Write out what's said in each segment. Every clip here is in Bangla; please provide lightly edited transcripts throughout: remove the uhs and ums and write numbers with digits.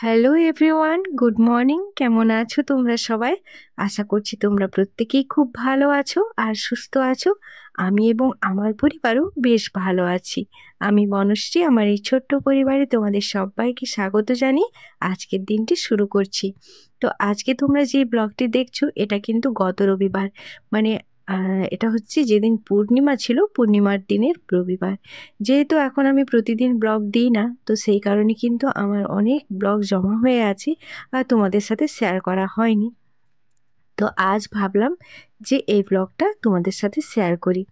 Hello everyone, good morning. কেমন আছো তোমরা সবাই? আশা করছি তোমরা প্রত্যেকেই খুব ভালো আছো আর সুস্থ আছো। আমি এবং আমার পরিবারও বেশ ভালো আছি। আমি বনশ্রী, আমার এই ছোট্ট পরিবারে তোমাদের সবাইকে স্বাগত জানিয়ে আজকের দিনটি শুরু করছি। তো আজকে তোমরা যে ব্লগটি দেখছো এটা কিন্তু গত রবিবার, মানে এটা হচ্ছে যেদিন পূর্ণিমা ছিল, পূর্ণিমার দিনের রবিবার। যেহেতু এখন আমি প্রতিদিন ব্লগ দিই না, তো সেই কারণে কিন্তু আমার অনেক ব্লগ জমা হয়ে আছে আর তোমাদের সাথে শেয়ার করা হয়নি। তো আজ ভাবলাম যে এই ব্লগটা তোমাদের সাথে শেয়ার করি।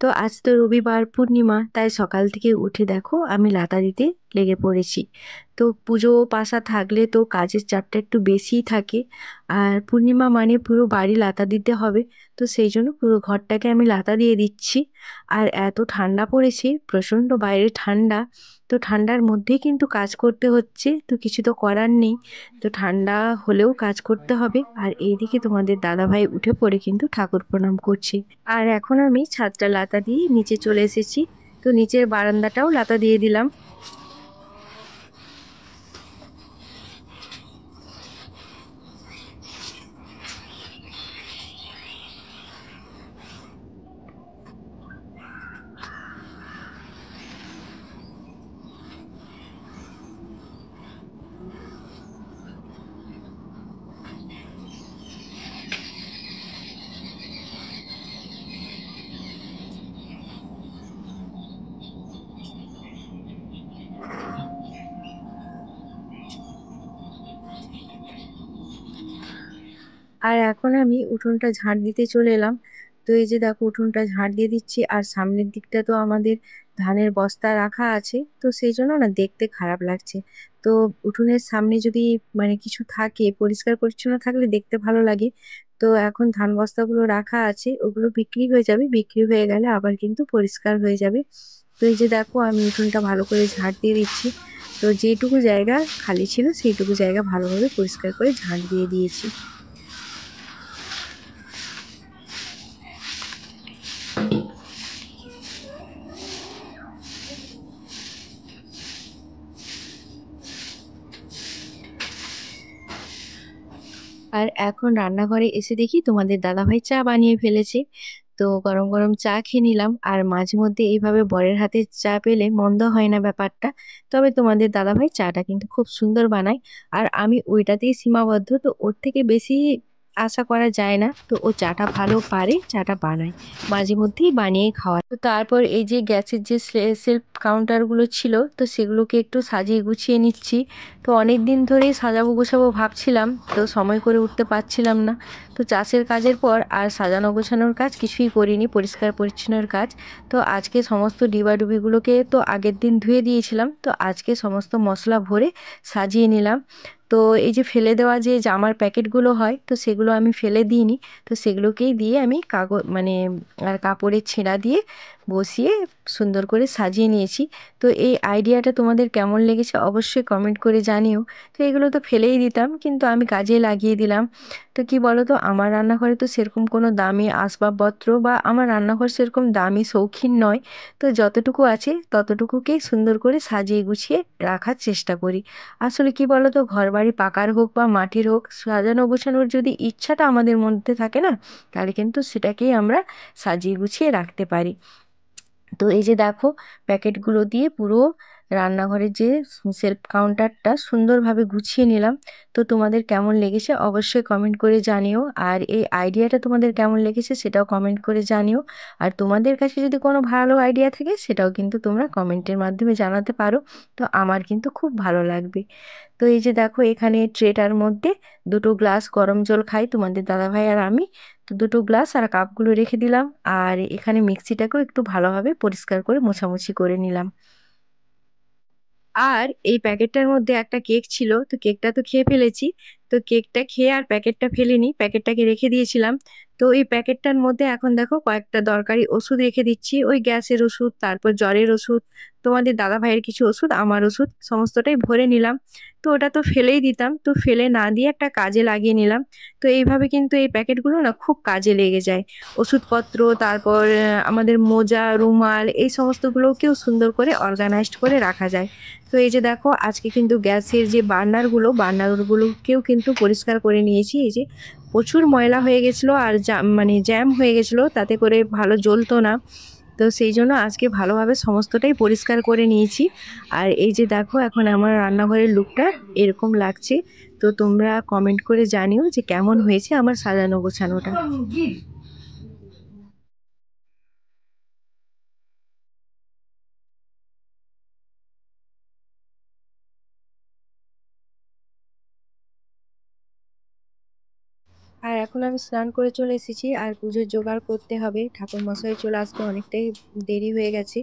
তো আজ তো রবিবার পূর্ণিমা, তাই সকাল থেকে উঠে দেখো আমি লাতা দিতে লেগে পড়েছি। তো পুজো পাশা থাকলে তো কাজের চাপটা একটু বেশিই থাকে। আর পূর্ণিমা মানে পুরো বাড়ি লাতা দিতে হবে। তো সেই জন্য পুরো ঘরটাকে আমি লাতা দিয়ে দিচ্ছি। আর এত ঠান্ডা পড়েছে, প্রচণ্ড বাইরে ঠান্ডা। তো ঠান্ডার মধ্যেই কিন্তু কাজ করতে হচ্ছে, তো কিছু তো করার নেই। তো ঠান্ডা হলেও কাজ করতে হবে। আর এইদিকে তোমাদের দাদাভাই উঠে পড়ে কিন্তু ঠাকুর প্রণাম করছে। আর এখন আমি ছাদটা লাতা দিয়ে নিচে চলে এসেছি। তো নিচের বারান্দাটাও লাতা দিয়ে দিলাম। আর এখন আমি উঠোনটা ঝাড় দিতে চলে এলাম। তো এই যে দেখো উঠোনটা ঝাড় দিয়ে দিচ্ছি, আর সামনের দিকটা তো আমাদের ধানের বস্তা রাখা আছে, তো সেই জন্য না দেখতে খারাপ লাগছে। তো উঠোনের সামনে যদি মানে কিছু থাকে, পরিষ্কার পরিচ্ছন্ন থাকলে দেখতে ভালো লাগে। তো এখন ধান বস্তাগুলো রাখা আছে, ওগুলো বিক্রি হয়ে যাবে, বিক্রি হয়ে গেলে আবার কিন্তু পরিষ্কার হয়ে যাবে। তো এই যে দেখো আমি উঠোনটা ভালো করে ঝাড় দিয়ে দিচ্ছি। তো যেটুকু জায়গা খালি ছিল সেইটুকু জায়গা ভালোভাবে পরিষ্কার করে ঝাড় দিয়ে দিয়েছি। আর এখন রান্নাঘরে এসে দেখি তোমাদের দাদাভাই চা বানিয়ে ফেলেছে। তো গরম গরম চা খেয়ে নিলাম। আর মাঝে মধ্যে এইভাবে বরের হাতে চা পেলে মন্দ হয় না ব্যাপারটা। তবে তোমাদের দাদাভাই চাটা কিন্তু খুব সুন্দর বানায়। আর আমি ওইটাতেই সীমাবদ্ধ, তো ওর থেকে বেশি আশা করা যায় না। তো ও চাটা ভালো পারে, চাটা বানায়, মাঝে মধ্যেই বানিয়ে খাওয়া। তো তারপর এই যে গ্যাসের যে সেলফ কাউন্টারগুলো ছিল, তো সেগুলোকে একটু সাজিয়ে গুছিয়ে নিচ্ছি। তো অনেক দিন ধরেই সাজাবো গোছাবো ভাবছিলাম, তো সময় করে উঠতে পারছিলাম না। তো চাষের কাজের পর আর সাজানো গোছানোর কাজ কিছুই করিনি, পরিষ্কার পরিচ্ছন্নের কাজ। তো আজকে সমস্ত ডিবাডুবিগুলোকে তো আগের দিন ধুয়ে দিয়েছিলাম, তো আজকে সমস্ত মশলা ভরে সাজিয়ে নিলাম। তো এই যে ফেলে দেওয়া যে জামার প্যাকেটগুলো হয়, তো সেগুলো আমি ফেলে দিইনি। তো সেগুলোকেই দিয়ে আমি কাগজ মানে আর কাপড়ের ছেঁড়া দিয়ে বসিয়ে সুন্দর করে সাজিয়ে নিয়েছি। তো এই আইডিয়াটা তোমাদের কেমন লেগেছে অবশ্যই কমেন্ট করে জানিও। তো এগুলো তো ফেলেই দিতাম, কিন্তু আমি কাজে লাগিয়ে দিলাম। তো কি বলো তো, আমার রান্নাঘরে তো সেরকম কোনো দামি আসবাবপত্র বা আমার রান্নাঘর সেরকম দামি শৌখিন নয়। তো যতটুকু আছে ততটুকুকেই সুন্দর করে সাজিয়ে গুছিয়ে রাখার চেষ্টা করি। আসলে কি বলো তো, ঘর বাড়ি পাকার হোক বা মাটির হোক, সাজানো গোছানোর যদি ইচ্ছাটা আমাদের মধ্যে থাকে না, তাহলে কিন্তু সেটাকেই আমরা সাজিয়ে গুছিয়ে রাখতে পারি। তো এই যে দেখো প্যাকেটগুলো দিয়ে পুরো রান্নাঘরের যে সেলফ কাউন্টারটা সুন্দরভাবে গুছিয়ে নিলাম। তো তোমাদের কেমন লেগেছে অবশ্যই কমেন্ট করে জানিও। আর এই আইডিয়াটা তোমাদের কেমন লেগেছে সেটাও কমেন্ট করে জানিও। আর তোমাদের কাছে যদি কোনো ভালো আইডিয়া থাকে সেটাও কিন্তু তোমরা কমেন্টের মাধ্যমে জানাতে পারো। তো আমার কিন্তু খুব ভালো লাগবে। তো এই যে দেখো এখানে ট্রেটার মধ্যে দুটো গ্লাস গরম জল খাই তোমাদের দাদাভাই আর আমি। তো দুটো গ্লাস আর কাপগুলো রেখে দিলাম। আর এখানে মিক্সিটাকেও একটু ভালোভাবে পরিষ্কার করে মোছামুছি করে নিলাম। আর এই প্যাকেটটার মধ্যে একটা কেক ছিল, তো কেকটা তো খেয়ে ফেলেছি। তো কেকটা খেয়ে আর প্যাকেটটা ফেলিনি, প্যাকেটটাকে রেখে দিয়েছিলাম। তো এই প্যাকেটটার মধ্যে এখন দেখো কয়েকটা দরকারি ওষুধ রেখে দিচ্ছি। ওই গ্যাসের ওষুধ, তারপর জ্বরের ওষুধ, তোমাদের দাদাভাইয়ের কিছু ওষুধ, আমার ওষুধ সমস্তটাই ভরে নিলাম। তো ওটা তো ফেলেই দিতাম, তো ফেলে না দিয়ে একটা কাজে লাগিয়ে নিলাম। তো এইভাবে কিন্তু এই প্যাকেটগুলো না খুব কাজে লেগে যায়। ওষুধপত্র, তারপর আমাদের মোজা, রুমাল এই সমস্তগুলোকেও সুন্দর করে অর্গানাইজড করে রাখা যায়। তো এই যে দেখো আজকে কিন্তু গ্যাসের যে বার্নারগুলোকেও কিন্তু পরিষ্কার করে নিয়েছি। এই যে প্রচুর ময়লা হয়ে গেছিলো আর মানে জ্যাম হয়ে গেছিলো, তাতে করে ভালো জ্বলতো না। তো সেই জন্য আজকে ভালোভাবে সমস্তটাই পরিষ্কার করে নিয়েছি। আর এই যে দেখো এখন আমার রান্নাঘরের লুকটা এরকম লাগছে। তো তোমরা কমেন্ট করে জানিও যে কেমন হয়েছে আমার সাজানো গোছানোটা। আর এখন আমি স্নান করে চলে এসেছি আর পুজোর জোগাড় করতে হবে, ঠাকুর মশাই চলে আসবে, অনেকটাই দেরি হয়ে গেছে।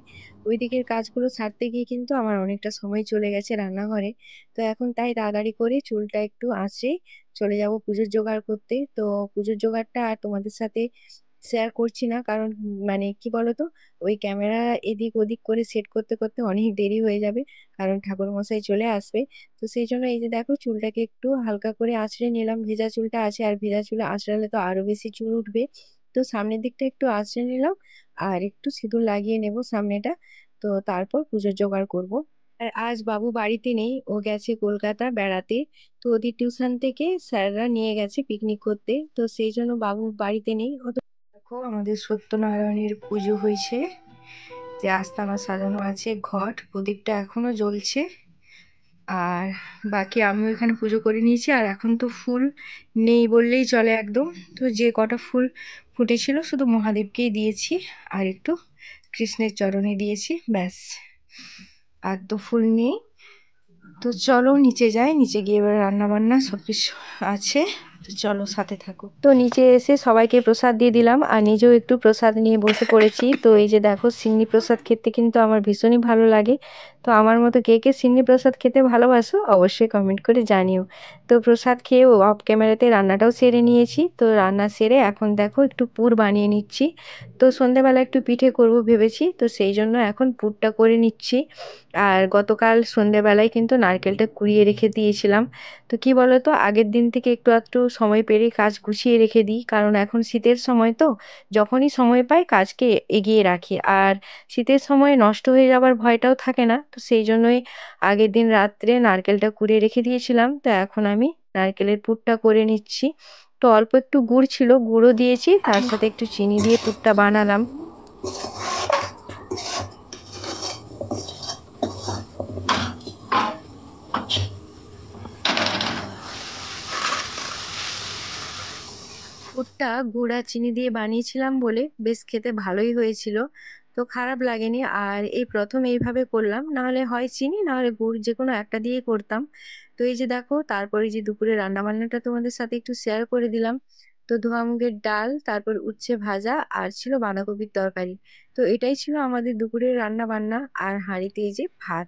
ওই দিকের কাজগুলো সারতে গিয়ে কিন্তু আমার অনেকটা সময় চলে গেছে রান্নাঘরে। তো এখন তাই তাড়াতাড়ি করে চুলটা একটু আঁচড়ে চলে যাব পুজোর জোগাড় করতে। তো পুজোর জোগাড়টা আর তোমাদের সাথে শেয়ার করছি না, কারণ মানে কি বলতো, ওই ক্যামেরা এদিক ওদিক করে সেট করতে করতে অনেক দেরি হয়ে যাবে, কারণ ঠাকুর মশাই চলে আসবে। তো সেই জন্য এই যে দেখো চুলটাকে একটু হালকা করে আঁচড়ে নিলাম, ভেজা চুলটা আছে আর ভেজা চুলে আঁচড়ালে তো আরো বেশি চুল উঠবে। তো সামনের দিকটা একটু আঁচড়ে নিলাম আর একটু সিঁদুর লাগিয়ে নেব সামনেটা। তো তারপর পুজোর জোগাড় করব। আর আজ বাবু বাড়িতে নেই, ও গেছে কলকাতা বেড়াতে। তো ওদের টিউশন থেকে স্যাররা নিয়ে গেছে পিকনিক করতে, তো সেই জন্য বাবু বাড়িতে নেই। ও তো দেখো আমাদের সত্যনারায়ণের পুজো হয়েছে, যে আস্তানা সাজানো আছে, ঘট প্রদীপটা এখনো জ্বলছে। আর বাকি আমিও এখানে পুজো করে নিয়েছি, আর এখন তো ফুল নেই বললেই চলে একদম। তো যে কটা ফুল ফুটেছিল শুধু মহাদেবকেই দিয়েছি আর একটু কৃষ্ণের চরণে দিয়েছি, ব্যাস। আর তো ফুল নেই। তো চলো নিচে যাই, নিচে গিয়ে এবার রান্না বান্না সবকিছু আছে। তো চলো সাথে থাকো। তো নিচে এসে সবাইকে প্রসাদ দিয়ে দিলাম আর নিজেও একটু প্রসাদ নিয়ে বসে পড়েছি। তো এই যে দেখো সিন্নি প্রসাদ খেতে কিন্তু আমার ভীষণই ভালো লাগে। তো আমার মতো কে কে সিন্নি প্রসাদ খেতে ভালোবাসো অবশ্যই কমেন্ট করে জানিও। তো প্রসাদ খেয়ে অফ ক্যামেরাতে রান্নাটাও সেরে নিয়েছি। তো রান্না সেরে এখন দেখো একটু পুর বানিয়ে নিচ্ছি। তো সন্ধেবেলা একটু পিঠে করব ভেবেছি, তো সেই জন্য এখন পুরটা করে নিচ্ছি। আর গতকাল সন্ধেবেলায় কিন্তু নারকেলটা কুড়িয়ে রেখে দিয়েছিলাম। তো কি বলতো, আগের দিন থেকে একটু একটু সময় পেরে কাজ গুছিয়ে রেখে দিই, কারণ এখন শীতের সময় তো যখনই সময় পাই কাজকে এগিয়ে রাখি। আর শীতের সময় নষ্ট হয়ে যাবার ভয়টাও থাকে না, তো সেই জন্যই আগের দিন রাত্রে নারকেলটা কুড়িয়ে রেখে দিয়েছিলাম। তো এখন আমি নারকেলের পুরটা করে নিচ্ছি। তো অল্প একটু গুড় ছিল, গুঁড়ো দিয়েছি, তার সাথে একটু চিনি দিয়ে পুরটা বানালাম। পুরটা গুড় আর চিনি দিয়ে বানিয়েছিলাম বলে বেশ খেতে ভালোই হয়েছিল, তো খারাপ লাগেনি। আর এই প্রথম এইভাবে করলাম, না হলে হয় চিনি না হলে গুড়, যে কোনো একটা দিয়ে করতাম। তো এই যে দেখো তারপরে যে দুপুরে রান্না বান্নাটা তোমাদের সাথে একটু শেয়ার করে দিলাম। তো ধোয়া মুগের ডাল, তারপর উচ্ছে ভাজা, আর ছিল বাঁধাকপির তরকারি। তো এটাই ছিল আমাদের দুপুরের রান্না বান্না। আর হাঁড়িতে এই যে ভাত।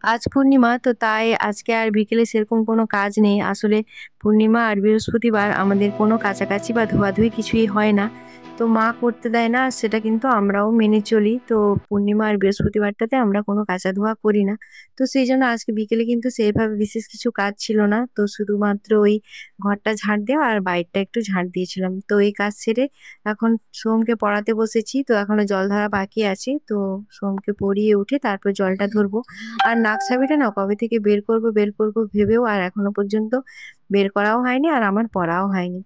আজ পূর্ণিমা, তো তাই আজকে আর বিকেলে সেরকম কোনো কাজ নেই আসলে। পূর্ণিমা আর বৃহস্পতিবার আমাদের কোনো কাছাকাছি বা ধোয়াধুয়ি কিছুই হয় না। তো মা করতে দেয় না, সেটা কিন্তু আমরাও মেনে চলি। তো পূর্ণিমা আর বৃহস্পতিবারটাতে আমরা কোনো কাঁচা ধোয়া করি না। তো সেই জন্য আজকে বিকেলে কিন্তু সেইভাবে বিশেষ কিছু কাজ ছিল না, তো শুধুমাত্র ওই ঘরটা ঝাড় দেওয়া আর বাইরটা একটু ঝাড় দিয়েছিলাম। তো এই কাজ সেরে এখন সোমকে পড়াতে বসেছি, তো এখনো জল ধরা বাকি আছে। তো সোমকে পড়িয়ে উঠে তারপর জলটা ধরবো। আর নাক ছাবিটা না কবে থেকে বের করব ভেবেও আর এখনো পর্যন্ত বের করাও হয়নি, আর আমার পড়াও হয়নি।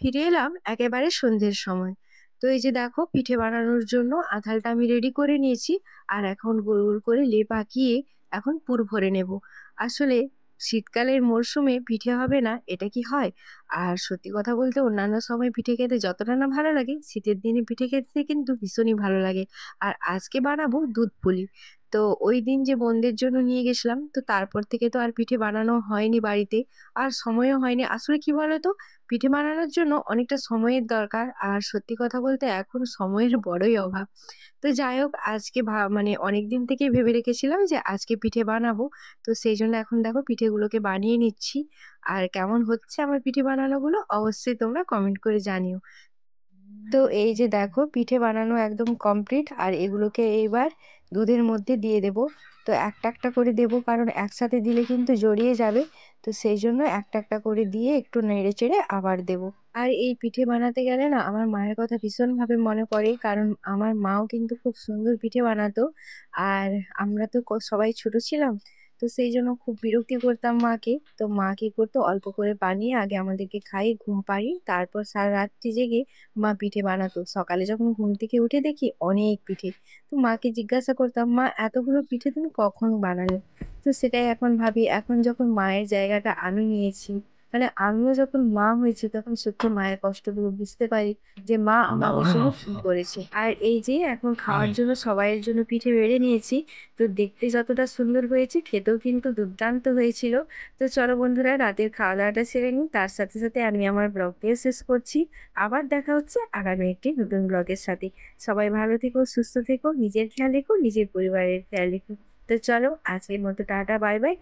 ফিরে এলাম একেবারে সন্ধ্যের সময়। তো এই যে দেখো পিঠে বানানোর জন্য আঁধালটা আমি রেডি করে নিয়েছি। আর এখন গোল গোল করে লেপ আঁকিয়ে এখন পুর ভরে নেব। আসলে শীতকালের মরশুমে পিঠে হবে না এটা কি হয়? আর সত্যি কথা বলতে অন্যান্য সময় পিঠে খেতে যতটা না ভালো লাগে, শীতের দিনে পিঠে খেতে কিন্তু ভীষণই ভালো লাগে। আর আজকে বানাবো দুধ পুলি। তো ওই দিন যে বোনদের জন্য নিয়ে গেছিলাম, তো তারপর থেকে তো আর পিঠে বানানো হয়নি বাড়িতে, আর সময়ও হয়নি। আসলে কি বলতো, পিঠে বানানোর জন্য অনেকটা সময়ের দরকার। আর সত্যি কথা বলতে এখন সময়ের বড়ই অভাব। তো যাই হোক আজকে মানে অনেকদিন থেকেই ভেবে রেখেছিলাম যে আজকে পিঠে বানাবো। তো সেইজন্য এখন দেখো পিঠেগুলোকে বানিয়ে নিচ্ছি। আর কেমন হচ্ছে আমার পিঠে বানানোগুলো অবশ্যই তোমরা কমেন্ট করে জানিও। তো এই যে দেখো পিঠে বানানো একদম কমপ্লিট আর এগুলোকে এইবার দুধের মধ্যে দিয়ে দেব। তো একটা একটা করে দেব কারণ একসাথে দিলে কিন্তু জড়িয়ে যাবে। তো সেই জন্য একটা একটা করে দিয়ে একটু নেড়ে চেড়ে আবার দেব। আর এই পিঠে বানাতে গেলে না আমার মায়ের কথা ভীষণভাবে মনে পড়ে কারণ আমার মাও কিন্তু খুব সুন্দর পিঠে বানাতো। আর আমরা তো সবাই ছোট ছিলাম। তো সেই জন্য খুব বিরক্তি করতাম মাকে। তো মা কি করতো অল্প করে বানিয়ে আগে আমাদেরকে খাইয়ে ঘুম পাড়িয়ে তারপর সারা রাত্রি জেগে মা পিঠে বানাতো। সকালে যখন ঘুম থেকে উঠে দেখি অনেক পিঠে। তো মাকে জিজ্ঞাসা করতাম, "মা এতগুলো পিঠে তুমি কখন বানালে?" তো সেটাই এখন ভাবি, এখন যখন মায়ের জায়গাটা আমি নিয়েছি, মানে আমিও যখন মা হয়েছি তখন সত্যি মায়ের কষ্টগুলো বুঝতে পারি যে মা আমাদের জন্য কি করেছে। আর এই যে এখন খাওয়ার জন্য সবাইয়ের জন্য পিঠে বেড়ে নিয়েছি। তো দেখতে যতটা সুন্দর হয়েছে খেতেও কিন্তু দুর্দান্ত হয়েছিল। তো চলো বন্ধুরা রাতের খাওয়া দাওয়াটা সেরে নিই। তার সাথে সাথে আমি আমার ব্লগটিও শেষ করছি। আবার দেখা হচ্ছে আগামী একটি নতুন ব্লগের সাথে। সবাই ভালো থেকো, সুস্থ থেকো, নিজের খেয়াল রেখো, নিজের পরিবারের খেয়াল রেখো। তো চলো আজকের মতো টাটা বাই বাই।